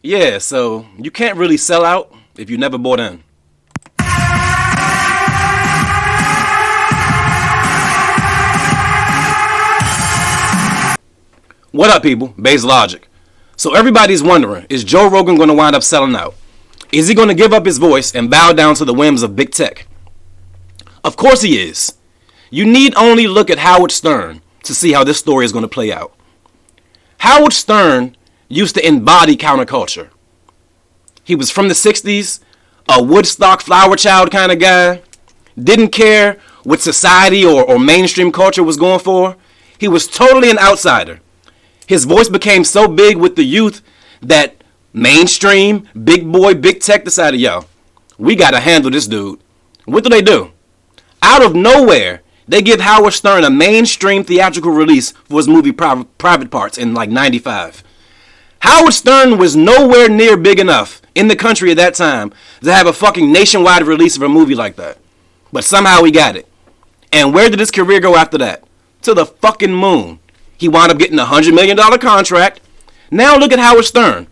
Yeah, so you can't really sell out if you never bought in. What up, people? Base Logic. So everybody's wondering, is Joe Rogan going to wind up selling out? Is he going to give up his voice and bow down to the whims of big tech? Of course he is. You need only look at Howard Stern to see how this story is going to play out. Howard Stern used to embody counterculture. He was from the 60s, a Woodstock flower child kind of guy, didn't care what society or mainstream culture was going for. He was totally an outsider. His voice became so big with the youth that mainstream, big boy, big tech decided, yo, we got to handle this dude. What do? Out of nowhere, they give Howard Stern a mainstream theatrical release for his movie Private Parts in like 95. Howard Stern was nowhere near big enough in the country at that time to have a fucking nationwide release of a movie like that. But somehow he got it. And where did his career go after that? To the fucking moon. He wound up getting a $100 million contract. Now look at Howard Stern.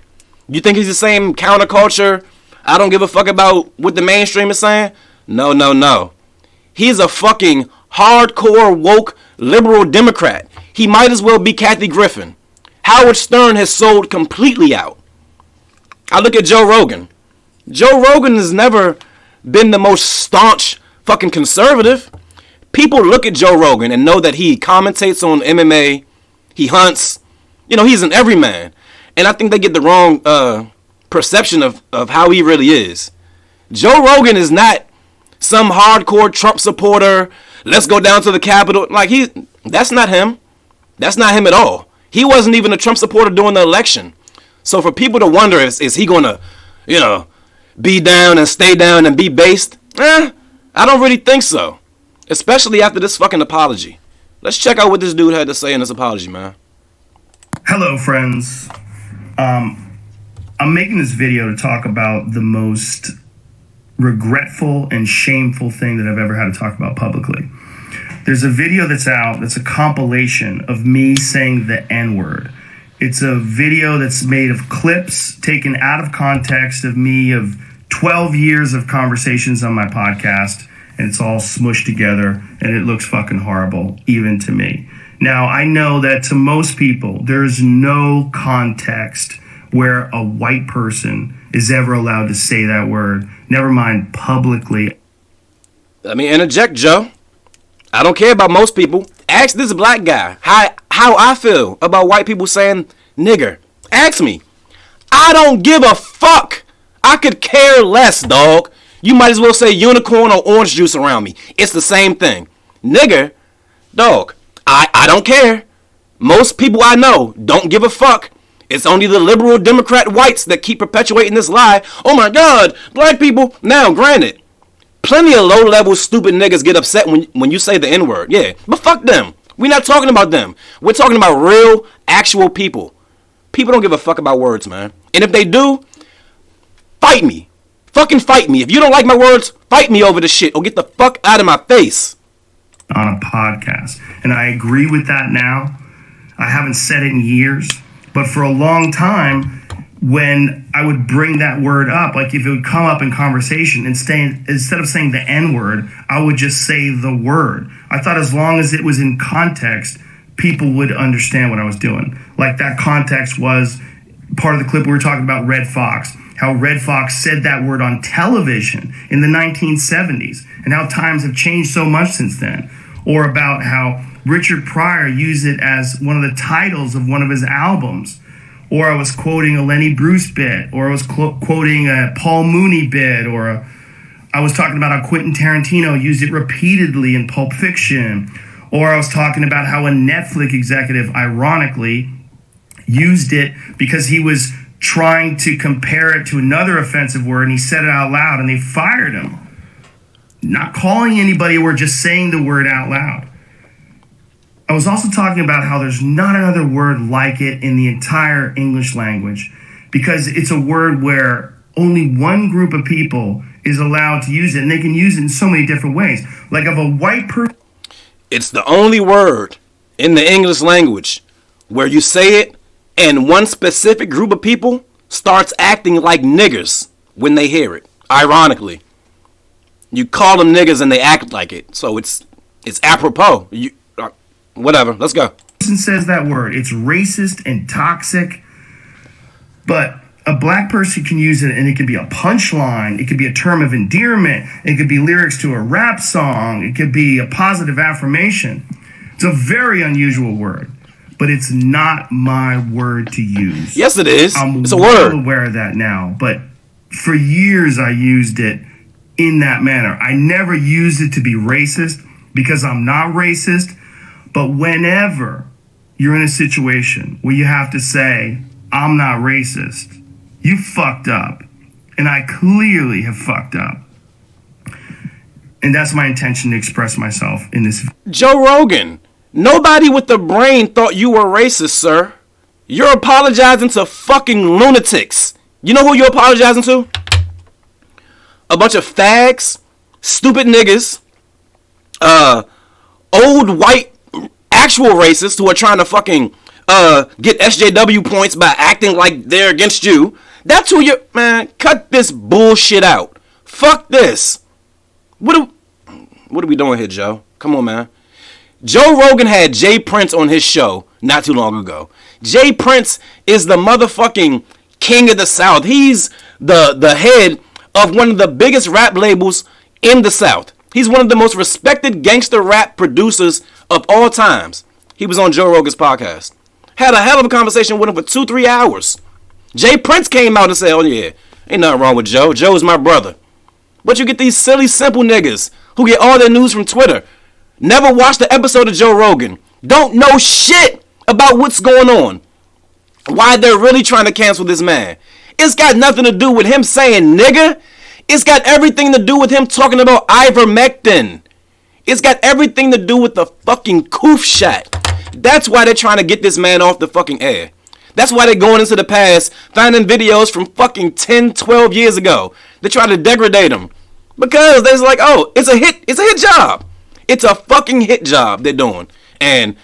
You think he's the same counterculture? I don't give a fuck about what the mainstream is saying? No. He's a fucking hardcore, woke, liberal Democrat. He might as well be Kathy Griffin. Howard Stern has sold completely out. I look at Joe Rogan. Joe Rogan has never been the most staunch fucking conservative. People look at Joe Rogan and know that he commentates on MMA, he hunts, he's an everyman. And I think they get the wrong perception of how he really is. Joe Rogan is not some hardcore Trump supporter, let's go down to the Capitol. That's not him. That's not him at all. He wasn't even a Trump supporter during the election. So for people to wonder, is he going to, be down and stay down and be based? I don't really think so. Especially after this fucking apology. Let's check out what this dude had to say in his apology, man. Hello, friends. I'm making this video to talk about the most regretful and shameful thing that I've ever had to talk about publicly. There's a video that's out that's a compilation of me saying the N-word. It's a video that's made of clips taken out of context of me of 12 years of conversations on my podcast, and it's all smushed together, and it looks fucking horrible, even to me. Now, I know that to most people, there's no context where a white person is ever allowed to say that word, never mind publicly. Let me interject, Joe. I don't care about most people. Ask this black guy how I feel about white people saying nigger. Ask me. I don't give a fuck. I could care less, dog. You might as well say unicorn or orange juice around me. It's the same thing. Nigger, dog, I don't care. Most people I know don't give a fuck. It's only the liberal Democrat whites that keep perpetuating this lie. Oh my God, black people. Now, granted, plenty of low-level stupid niggas get upset when you say the N-word. Yeah, but fuck them. We're not talking about them. We're talking about real, actual people. People don't give a fuck about words, man. And if they do, fight me. Fucking fight me. If you don't like my words, fight me over the shit or get the fuck out of my face. On a podcast. And I agree with that now. I haven't said it in years. But for a long time, when I would bring that word up, like if it would come up in conversation, instead of saying the N-word, I would just say the word. I thought as long as it was in context, people would understand what I was doing. Like that context was part of the clip we were talking about Red Fox, how Red Fox said that word on television in the 1970s, and how times have changed so much since then. Or about how Richard Pryor used it as one of the titles of one of his albums. Or I was quoting a Lenny Bruce bit, or I was quoting a Paul Mooney bit, or I was talking about how Quentin Tarantino used it repeatedly in Pulp Fiction, or I was talking about how a Netflix executive, ironically, used it because he was trying to compare it to another offensive word, and he said it out loud, and they fired him. Not calling anybody, we're just saying the word out loud. I was also talking about how there's not another word like it in the entire English language, because it's a word where only one group of people is allowed to use it, and they can use it in so many different ways. Like if a white person... It's the only word in the English language where you say it and one specific group of people starts acting like niggers when they hear it. Ironically, you call them niggas and they act like it, so it's apropos. Whatever. Let's go. Person says that word, it's racist and toxic, but a black person can use it, and it could be a punchline. It could be a term of endearment. It could be lyrics to a rap song. It could be a positive affirmation. It's a very unusual word, but it's not my word to use. Yes, it is. It's a well word. aware of that now, but for years I used it in that manner. I never used it to be racist because I'm not racist, but whenever you're in a situation where you have to say, I'm not racist, you fucked up. And I clearly have fucked up. And that's my intention to express myself in this. Joe Rogan, nobody with the brain thought you were racist, sir. You're apologizing to fucking lunatics. You know who you're apologizing to? A bunch of fags, stupid niggas, old white actual racists who are trying to fucking get SJW points by acting like they're against you. That's who you, man, cut this bullshit out. Fuck this. What are we doing here, Joe? Come on, man. Joe Rogan had Jay Prince on his show not too long ago. Jay Prince is the motherfucking king of the South. He's the head of one of the biggest rap labels in the South. He's one of the most respected gangster rap producers of all times. He was on Joe Rogan's podcast. Had a hell of a conversation with him for 2-3 hours. Jay Prince came out and said, oh yeah, ain't nothing wrong with Joe. Joe's my brother. But you get these silly, simple niggas who get all their news from Twitter. Never watched the episode of Joe Rogan. Don't know shit about what's going on. Why they're really trying to cancel this man. It's got nothing to do with him saying nigga. It's got everything to do with him talking about ivermectin. It's got everything to do with the fucking coof shot. That's why they're trying to get this man off the fucking air. That's why they're going into the past, finding videos from fucking 10, 12 years ago. They're trying to degrade him. Because they're like, oh, it's a hit job. It's a fucking hit job they're doing. And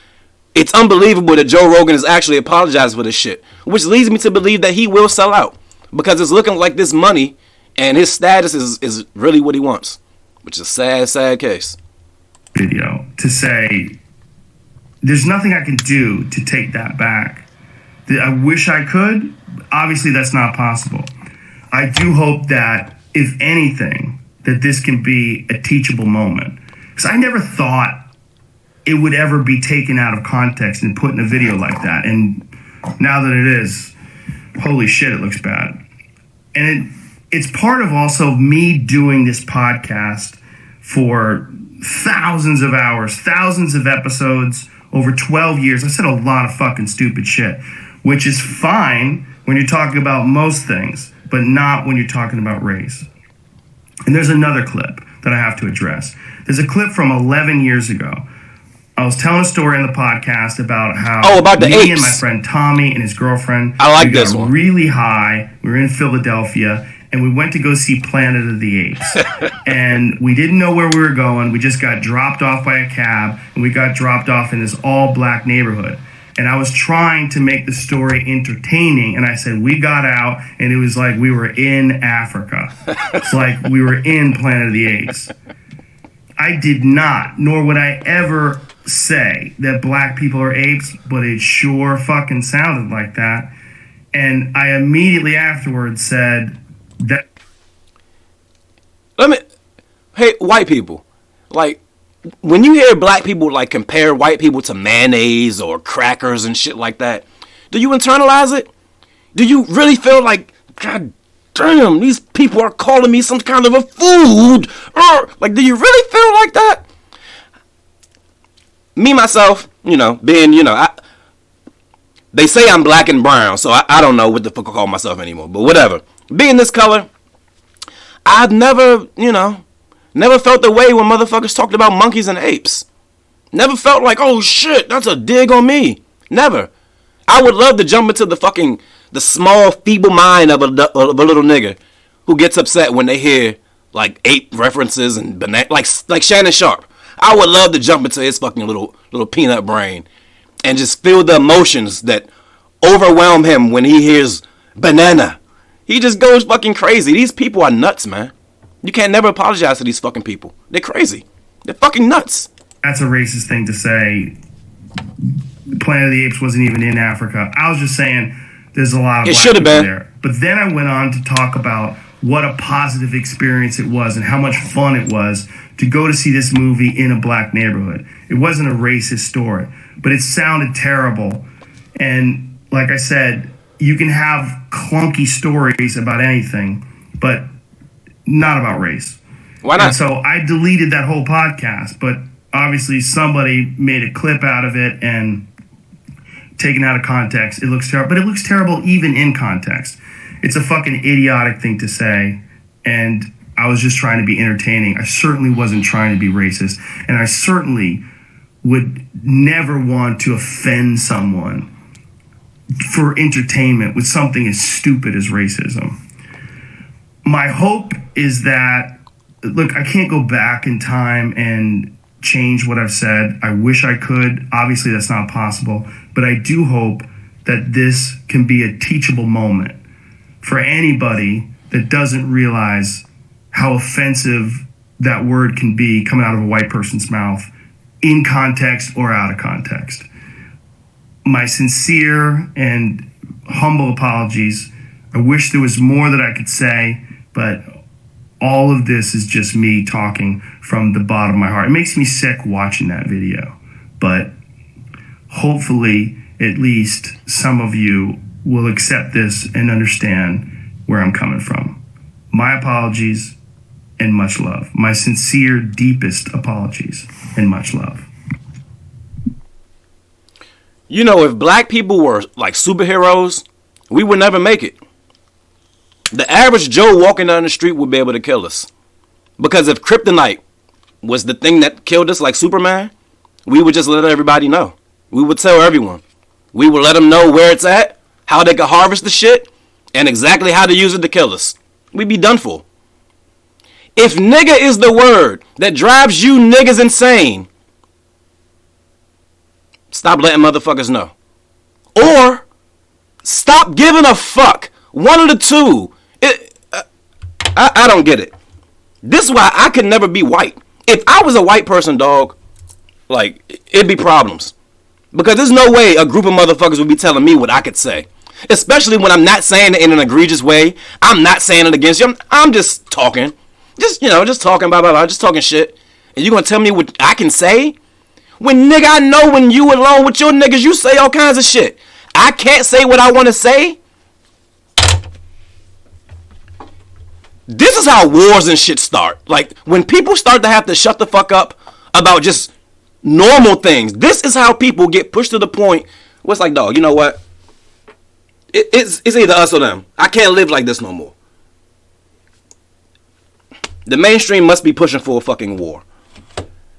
it's unbelievable that Joe Rogan is actually apologizing for this shit. Which leads me to believe that he will sell out. Because it's looking like this money and his status is really what he wants. Which is a sad, sad case. Video to say, there's nothing I can do to take that back. I wish I could. Obviously, that's not possible. I do hope that, if anything, that this can be a teachable moment. Because I never thought it would ever be taken out of context and put in a video like that. And now that it is, holy shit, it looks bad. And it's part of also me doing this podcast for thousands of hours, thousands of episodes, over 12 years. I said a lot of fucking stupid shit, which is fine when you're talking about most things, but not when you're talking about race. And there's another clip that I have to address. There's a clip from 11 years ago. I was telling a story in the podcast about how about the me apes. and my friend Tommy and his girlfriend, I like we this got one. really high. We were in Philadelphia, and we went to go see Planet of the Apes. And we didn't know where we were going. We just got dropped off by a cab, and we got dropped off in this all-black neighborhood. And I was trying to make the story entertaining, and I said, we got out, and it was like we were in Africa. It's like we were in Planet of the Apes. I did not, nor would I ever say that black people are apes, but it sure fucking sounded like that. And I immediately afterwards said that. Hey, white people, like, when you hear black people like compare white people to mayonnaise or crackers and shit like that, do you internalize it? Do you really feel like, God damn, these people are calling me some kind of a food? Like, do you really feel like that? Me, myself, being, they say I'm black and brown, so I don't know what the fuck I call myself anymore, but whatever. Being this color, I've never felt the way when motherfuckers talked about monkeys and apes. Never felt like, oh shit, that's a dig on me. Never. I would love to jump into the small, feeble mind of a little nigga who gets upset when they hear like ape references and banana, like Shannon Sharp. I would love to jump into his fucking little peanut brain and just feel the emotions that overwhelm him when he hears banana He just goes fucking crazy. These people are nuts, man. You can't never apologize to these fucking people. They're crazy. They're fucking nuts. That's a racist thing to say. Planet of the Apes wasn't even in Africa. I was just saying there's a lot of It black should have people been there. But then I went on to talk about what a positive experience it was and how much fun it was to go to see this movie in a black neighborhood. It wasn't a racist story, but it sounded terrible. And like I said, you can have clunky stories about anything, but not about race. Why not? And so I deleted that whole podcast, but obviously somebody made a clip out of it and taken out of context. It looks terrible, but it looks terrible even in context. It's a fucking idiotic thing to say, and I was just trying to be entertaining. I certainly wasn't trying to be racist, and I certainly would never want to offend someone for entertainment with something as stupid as racism. My hope is that, look, I can't go back in time and change what I've said. I wish I could. Obviously, that's not possible, but I do hope that this can be a teachable moment for anybody that doesn't realize how offensive that word can be coming out of a white person's mouth, in context or out of context. My sincere and humble apologies. I wish there was more that I could say, but all of this is just me talking from the bottom of my heart. It makes me sick watching that video, but hopefully at least some of you will accept this and understand where I'm coming from. My apologies and much love. My sincere, deepest apologies and much love. You know, if black people were like superheroes, we would never make it. The average Joe walking down the street would be able to kill us. Because if kryptonite was the thing that killed us like Superman, we would just let everybody know. We would tell everyone. We would let them know where it's at, how they could harvest the shit, and exactly how to use it to kill us. We'd be done for. If nigga is the word that drives you niggas insane, stop letting motherfuckers know. Or stop giving a fuck. One of the two. I don't get it. This is why I could never be white. If I was a white person, dog, like, it'd be problems. Because there's no way a group of motherfuckers would be telling me what I could say. Especially when I'm not saying it in an egregious way. I'm not saying it against you. I'm just talking. Just talking, blah, blah, blah. Just talking shit. And you gonna tell me what I can say? When, nigga, I know when you alone with your niggas, you say all kinds of shit. I can't say what I want to say. This is how wars and shit start. Like, when people start to have to shut the fuck up about just normal things, this is how people get pushed to the point where it's like, dog, you know what? It's either us or them. I can't live like this no more. The mainstream must be pushing for a fucking war.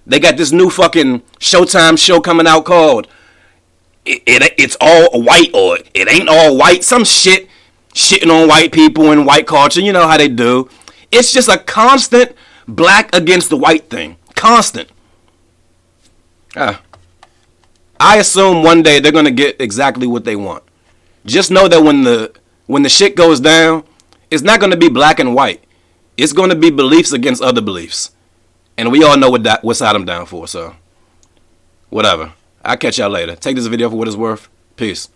They got this new fucking Showtime show coming out called It's All White, or It Ain't All White. Some shit shitting on white people and white culture. You know how they do. It's just a constant black against the white thing. Constant. I assume one day they're going to get exactly what they want. Just know that when the shit goes down, it's not going to be black and white. It's going to be beliefs against other beliefs. And we all know what side I'm down for, so whatever. I'll catch y'all later. Take this video for what it's worth. Peace.